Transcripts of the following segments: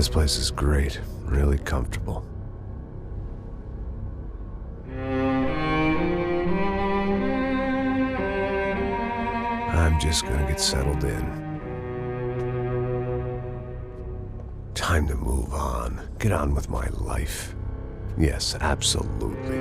This place is great, really comfortable. I'm just gonna get settled in. Time to move on. Get on with my life. Yes, absolutely.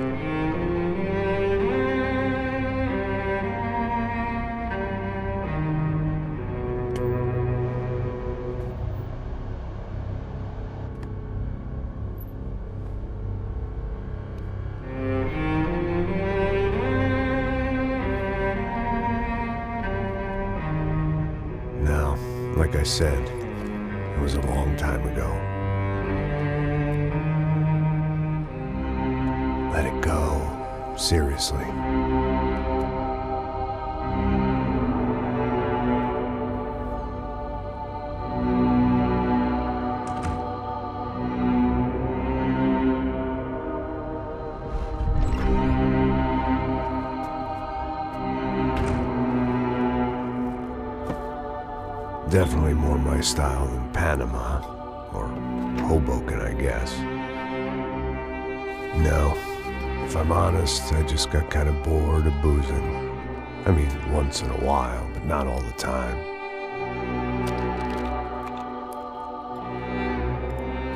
Now, like I said, it was a long time ago. Let it go. Seriously. Definitely more my style than Panama, or Hoboken, I guess. No, if I'm honest, I just got kind of bored of boozing. I mean, once in a while, but not all the time.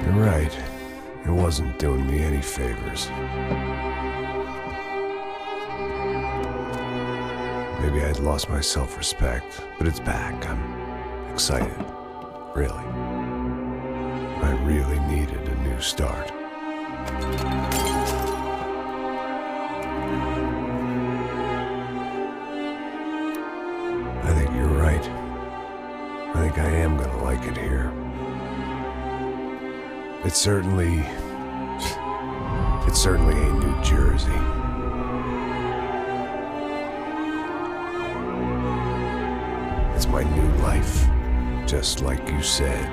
You're right, it wasn't doing me any favors. Maybe I'd lost my self-respect, but it's back. I'm excited, really. I really needed a new start. I think you're right. I think I am gonna like it here. It's certainly ain't New Jersey. It's my new life. Just like you said.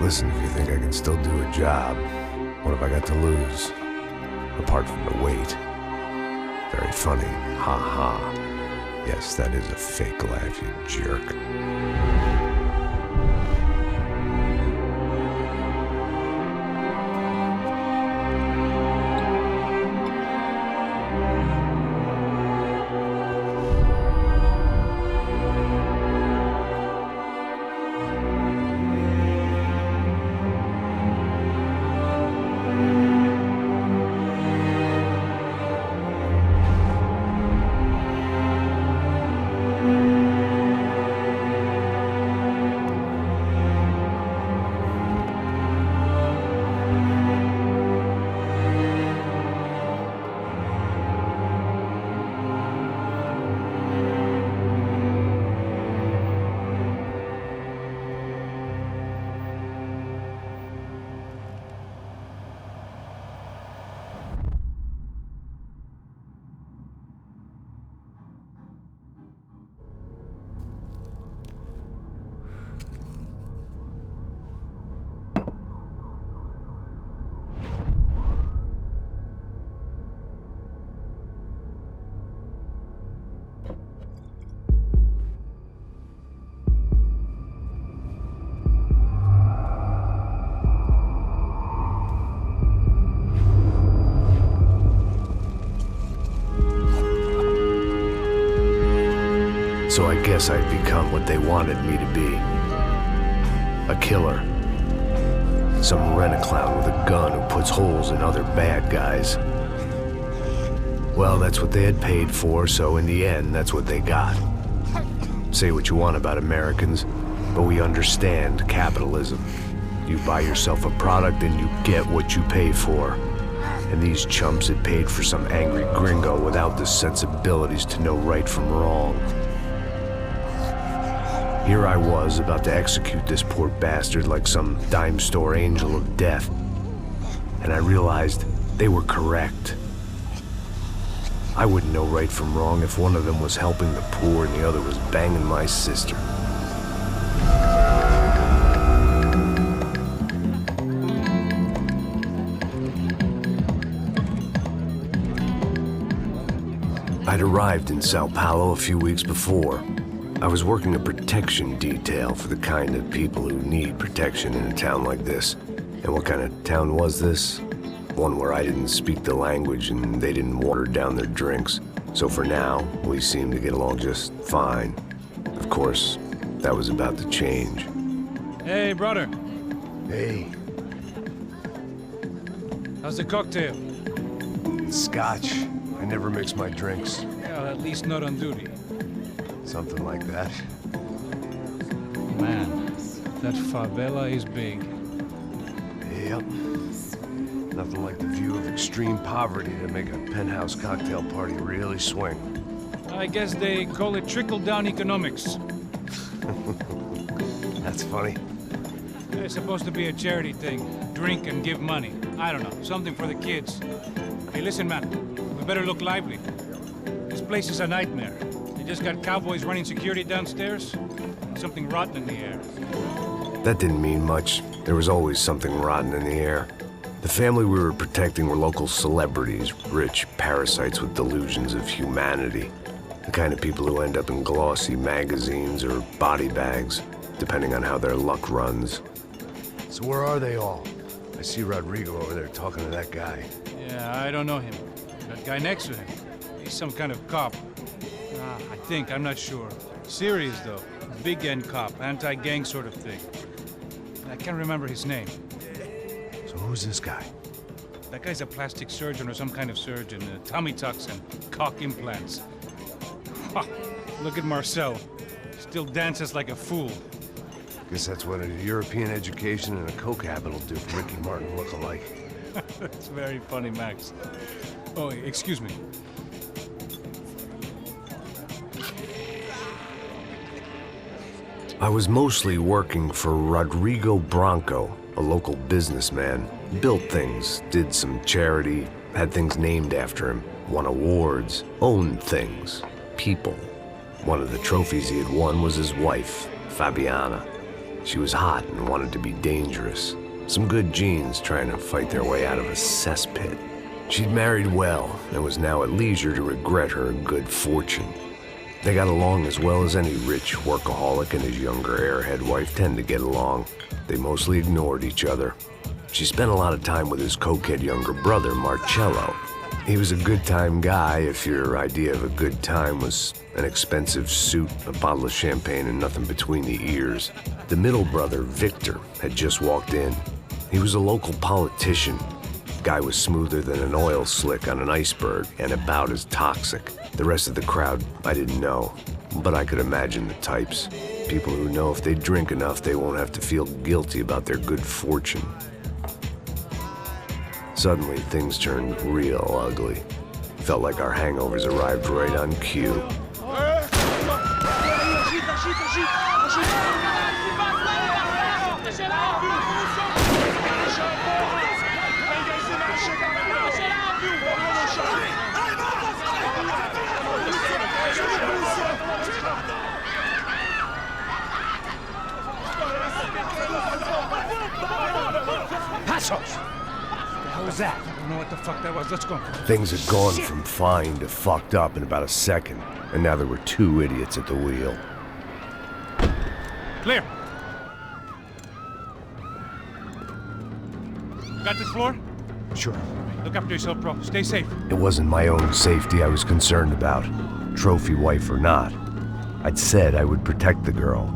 Listen, if you think I can still do a job, what have I got to lose? Apart from the weight. Very funny. Ha ha. Yes, that is a fake laugh, you jerk. So I guess I'd become what they wanted me to be. A killer. Some rent-a-clown with a gun who puts holes in other bad guys. Well, that's what they had paid for, so in the end, that's what they got. Say what you want about Americans, but we understand capitalism. You buy yourself a product and you get what you pay for. And these chumps had paid for some angry gringo without the sensibilities to know right from wrong. Here I was, about to execute this poor bastard like some dime store angel of death. And I realized they were correct. I wouldn't know right from wrong if one of them was helping the poor and the other was banging my sister. I'd arrived in Sao Paulo a few weeks before. I was working a protection detail for the kind of people who need protection in a town like this. And what kind of town was this? One where I didn't speak the language and they didn't water down their drinks. So for now, we seemed to get along just fine. Of course, that was about to change. Hey, brother. Hey. How's the cocktail? Scotch. I never mix my drinks. Well, at least not on duty. Something like that. Man, that favela is big. Yep. Nothing like the view of extreme poverty to make a penthouse cocktail party really swing. I guess they call it trickle-down economics. That's funny. It's supposed to be a charity thing. Drink and give money. I don't know, something for the kids. Hey, listen, man. We better look lively. This place is a nightmare. They just got cowboys running security downstairs. Something rotten in the air. That didn't mean much. There was always something rotten in the air. The family we were protecting were local celebrities, rich parasites with delusions of humanity. The kind of people who end up in glossy magazines or body bags, depending on how their luck runs. So where are they all? I see Rodrigo over there talking to that guy. Yeah, I don't know him. That guy next to him. He's some kind of cop. I think, I'm not sure. Serious, though. Big end cop, anti-gang sort of thing. I can't remember his name. So who's this guy? That guy's a plastic surgeon or some kind of surgeon. Tummy tucks and cock implants. Ha! Look at Marcel. Still dances like a fool. Guess that's what a European education and a coke habit will do for Ricky Martin look-alike. That's very funny, Max. Oh, excuse me. I was mostly working for Rodrigo Branco, a local businessman. Built things, did some charity, had things named after him, won awards, owned things, people. One of the trophies he had won was his wife, Fabiana. She was hot and wanted to be dangerous. Some good genes trying to fight their way out of a cesspit. She'd married well and was now at leisure to regret her good fortune. They got along as well as any rich workaholic and his younger airhead wife tend to get along. They mostly ignored each other. She spent a lot of time with his cokehead younger brother, Marcello. He was a good-time guy if your idea of a good time was an expensive suit, a bottle of champagne, and nothing between the ears. The middle brother, Victor, had just walked in. He was a local politician. Guy was smoother than an oil slick on an iceberg and about as toxic. The rest of the crowd, I didn't know, but I could imagine the types. People who know if they drink enough, they won't have to feel guilty about their good fortune. Suddenly, things turned real ugly. Felt like our hangovers arrived right on cue. Passos! What was that? I don't know what the fuck that was. Let's go. Things had gone from fine to fucked up in about a second, and now there were two idiots at the wheel. Clear. Got this floor? Sure. Look after yourself, bro. Stay safe. It wasn't my own safety I was concerned about, trophy wife or not. I'd said I would protect the girl.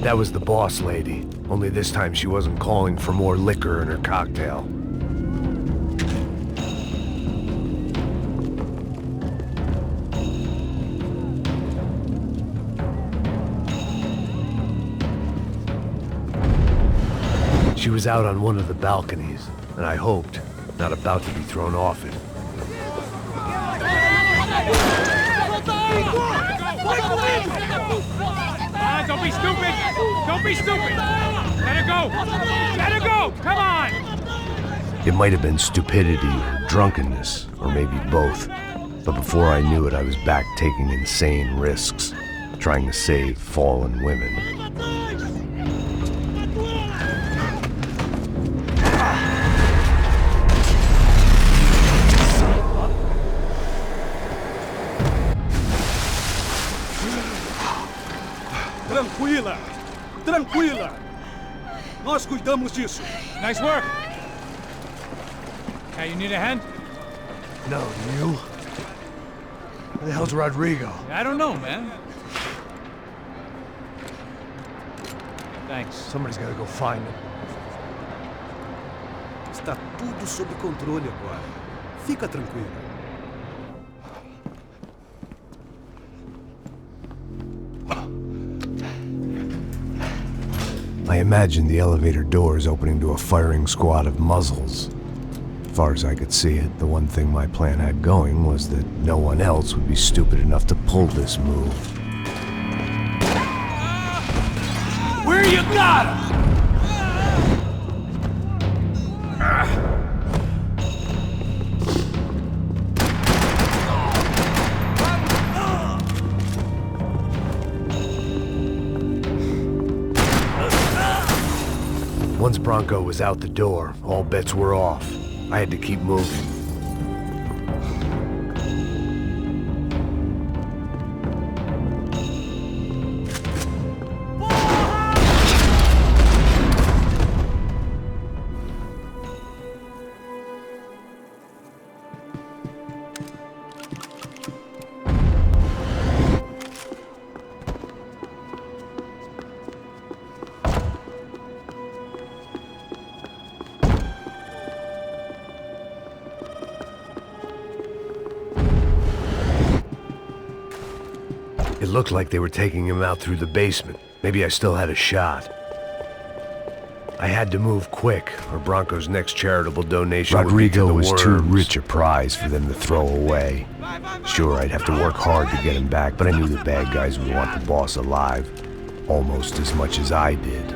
That was the boss lady, only this time she wasn't calling for more liquor in her cocktail. She was out on one of the balconies, and I hoped, not about to be thrown off it. on, don't be stupid! Don't be stupid! Let her go! Let her go! Come on! It might have been stupidity or drunkenness, or maybe both. But before I knew it, I was back taking insane risks, trying to save fallen women. Tranquila! Tranquila! Nós cuidamos disso. Nice work! Hey, you need a hand? No, you? Where the hell's Rodrigo? I don't know, man. Thanks. Somebody's gotta go find him. Está tudo sob controle agora. Fica tranquilo. I imagined the elevator doors opening to a firing squad of muzzles. As far as I could see it, the one thing my plan had going was that no one else would be stupid enough to pull this move. Where you got him? Once Bronco was out the door, all bets were off. I had to keep moving. It looked like they were taking him out through the basement. Maybe I still had a shot. I had to move quick, or Bronco's next charitable donation Rodrigo would be was to the too worms. rich a prize for them to throw away. Sure, I'd have to work hard to get him back, but I knew the bad guys would want the boss alive, almost as much as I did.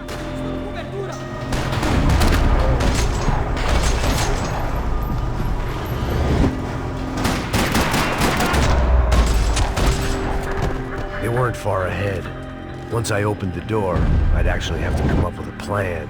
They weren't far ahead. Once I opened the door, I'd actually have to come up with a plan.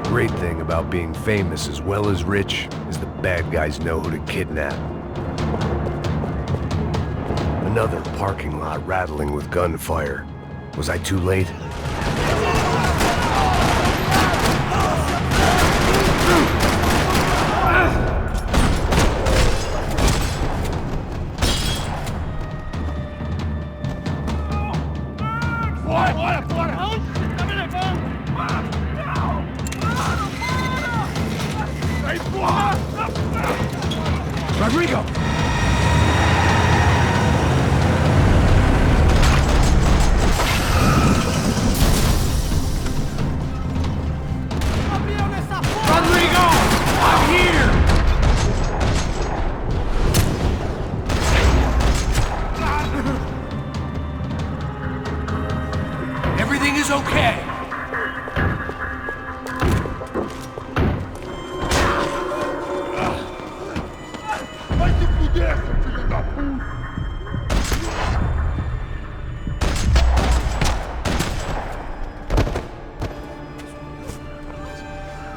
The great thing about being famous as well as rich is the bad guys know who to kidnap. Another parking lot rattling with gunfire. Was I too late? Rodrigo! Rodrigo! I'm here! Everything is okay.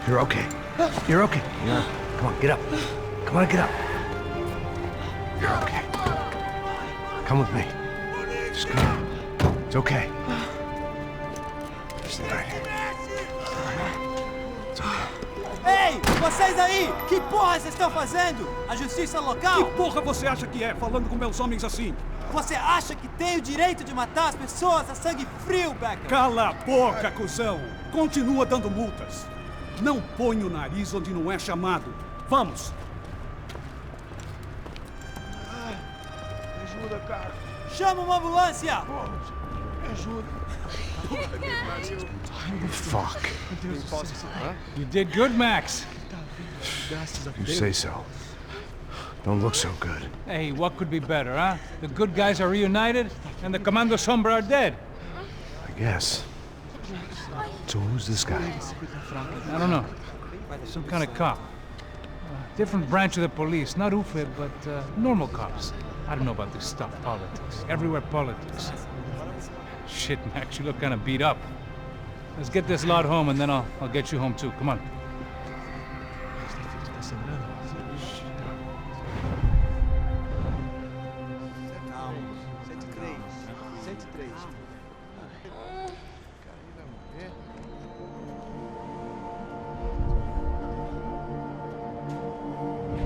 You're okay. You're okay. Yeah. Come on, get up. Come on, get up. You're okay. Come with me. Just come. It's okay. It's all right. It's okay. Ei, vocês aí! Que porra vocês estão fazendo? A justiça local? Que porra você acha que é, falando com meus homens assim? Você acha que tem o direito de matar as pessoas a sangue frio, Becker? Cala a boca, cuzão! Continua dando multas. Não põe o nariz onde não é chamado. Vamos! Ajuda, cara. Chama uma ambulância! Me ajuda. Fuck. You did good, Max. You say so. Don't look so good. Hey, what could be better, huh? The good guys are reunited, and the Commando Sombra are dead. I guess. So who's this guy? I don't know. Some kind of cop. Different branch of the police. Not UFE, but normal cops. I don't know about this stuff, politics. Everywhere politics. Shit, Max, you look kind of beat up. Let's get this lot home, and then I'll get you home too. Come on.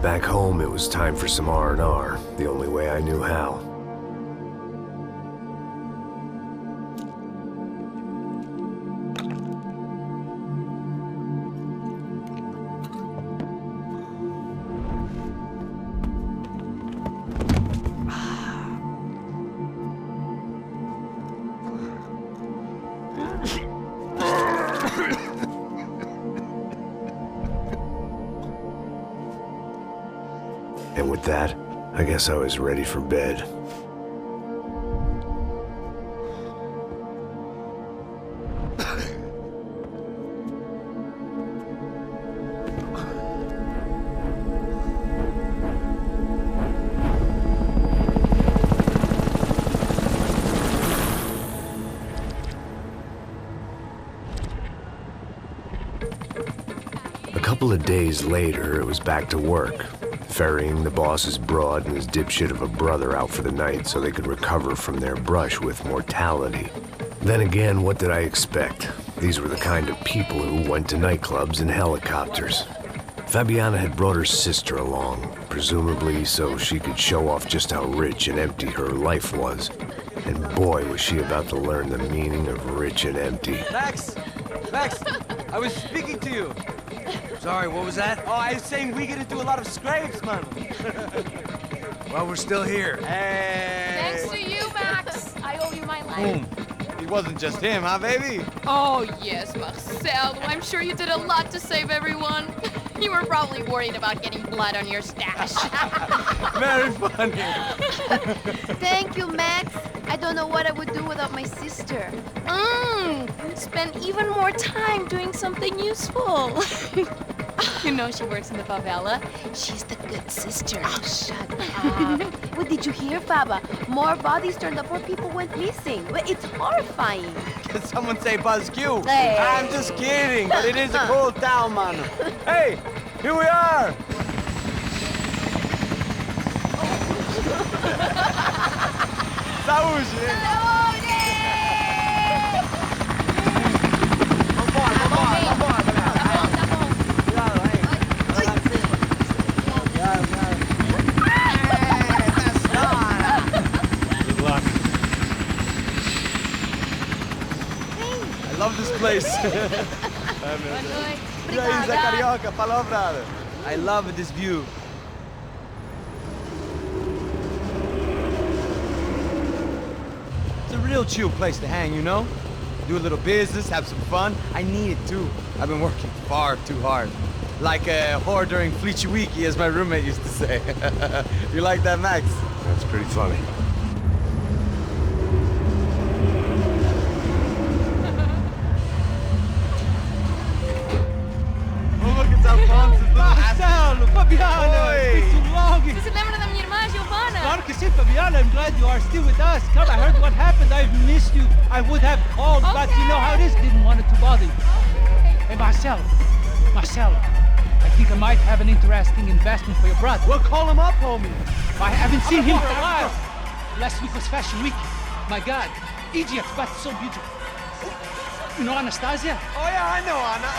Back home, it was time for some R&R, the only way I knew how. And with that, I guess I was ready for bed. A couple of days later, it was back to work. Ferrying the boss's broad and his dipshit of a brother out for the night so they could recover from their brush with mortality. Then again, what did I expect? These were the kind of people who went to nightclubs in helicopters. Fabiana had brought her sister along, presumably so she could show off just how rich and empty her life was. And boy, was she about to learn the meaning of rich and empty. Max! Max! I was speaking to you! Sorry, what was that? Oh, I was saying we get to do a lot of scrapes, man. Well, we're still here. Hey! Thanks to you, Max. I owe you my life. It wasn't just him, huh, baby? Oh, yes, Marcel. I'm sure you did a lot to save everyone. You were probably worried about getting blood on your stash. Very funny. Thank you, Max. I don't know what I would do without my sister. Spend even more time doing something useful. You know she works in the favela. She's the good sister. Oh, shut up. What did you hear, Faba? More bodies turned up where people went missing. It's horrifying. Did someone say Buzz Q? Hey. I'm just kidding, but it is a cool town, man. Hey, here we are. Saúde! I love this place. E aí, Zé Carioca, palavra. I love this view. It's a real chill place to hang, you know? Do a little business, have some fun. I need it too. I've been working far too hard. Like a whore during Fleechy Weeky, as my roommate used to say. You like that, Max? That's pretty funny. Marcelo, Fabiana, Oi. it's too long. Você se lembra da minha irmã, Giovanna? Claro que sim, Fabiana. I'm glad you are still with us. Come, I heard what happened. I've missed you. I would have called, but you know how it is. Didn't want it to bother you. Hey, Marcelo. Marcelo. I think I might have an interesting investment for your brother. Well, call him up, homie. I haven't seen him for a while. Last week was Fashion Week. My God, Egypt, but so beautiful. You know Anastasia? Oh yeah, I know Anna.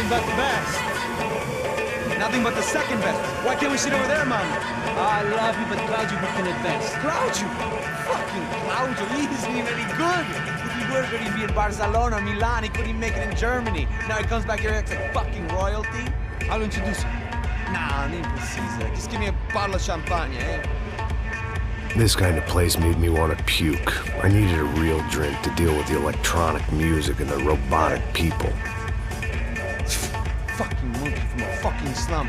Nothing but the best. Nothing but the second best. Why can't we sit over there, man? I love you, but Claudio booked in advance. Claudio! Fucking Claudio, he isn't even any good. If he were good, he'd be in Barcelona, Milan, he couldn't even make it in Germany. Now he comes back here, acts like fucking royalty. I'll introduce you. Nah, nem precisa. Just give me a bottle of champagne, eh? This kind of place made me want to puke. I needed a real drink to deal with the electronic music and the robotic people. Fucking monkey from a fucking slum.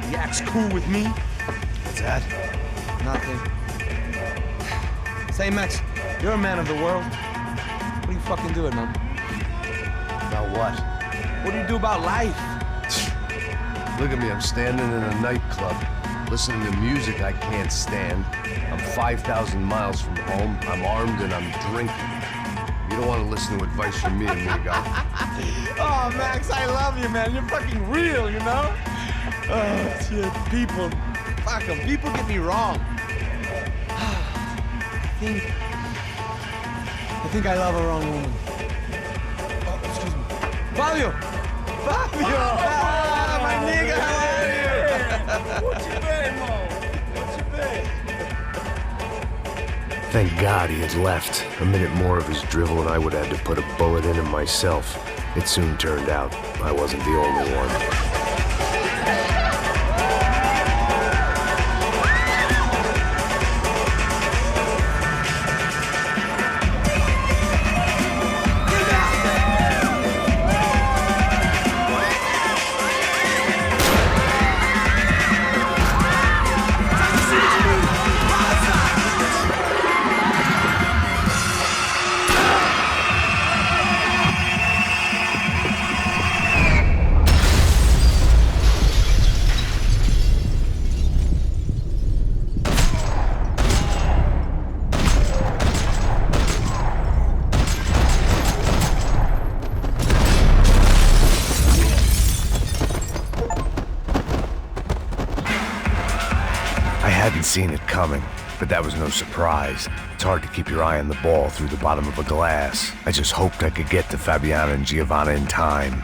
He acts cool with me. What's that? Nothing. Say, Max, you're a man of the world. What are you fucking doing, man? About what? What do you do about life? Look at me, I'm standing in a nightclub, listening to music I can't stand. I'm 5,000 miles from home, I'm armed and I'm drinking. You don't want to listen to advice from me, amigo. Oh, Max, I love you, man. You're fucking real, you know? Oh, shit. People. Fuck them. People get me wrong. I think I love a wrong woman. Oh, excuse me. Fabio! Fabio! Ah, my nigga, how are you? What you been, Mo? What you been? Thank God he had left. A minute more of his drivel and I would have had to put a bullet in him myself. It soon turned out I wasn't the only one. I hadn't seen it coming, but that was no surprise. It's hard to keep your eye on the ball through the bottom of a glass. I just hoped I could get to Fabiana and Giovanna in time.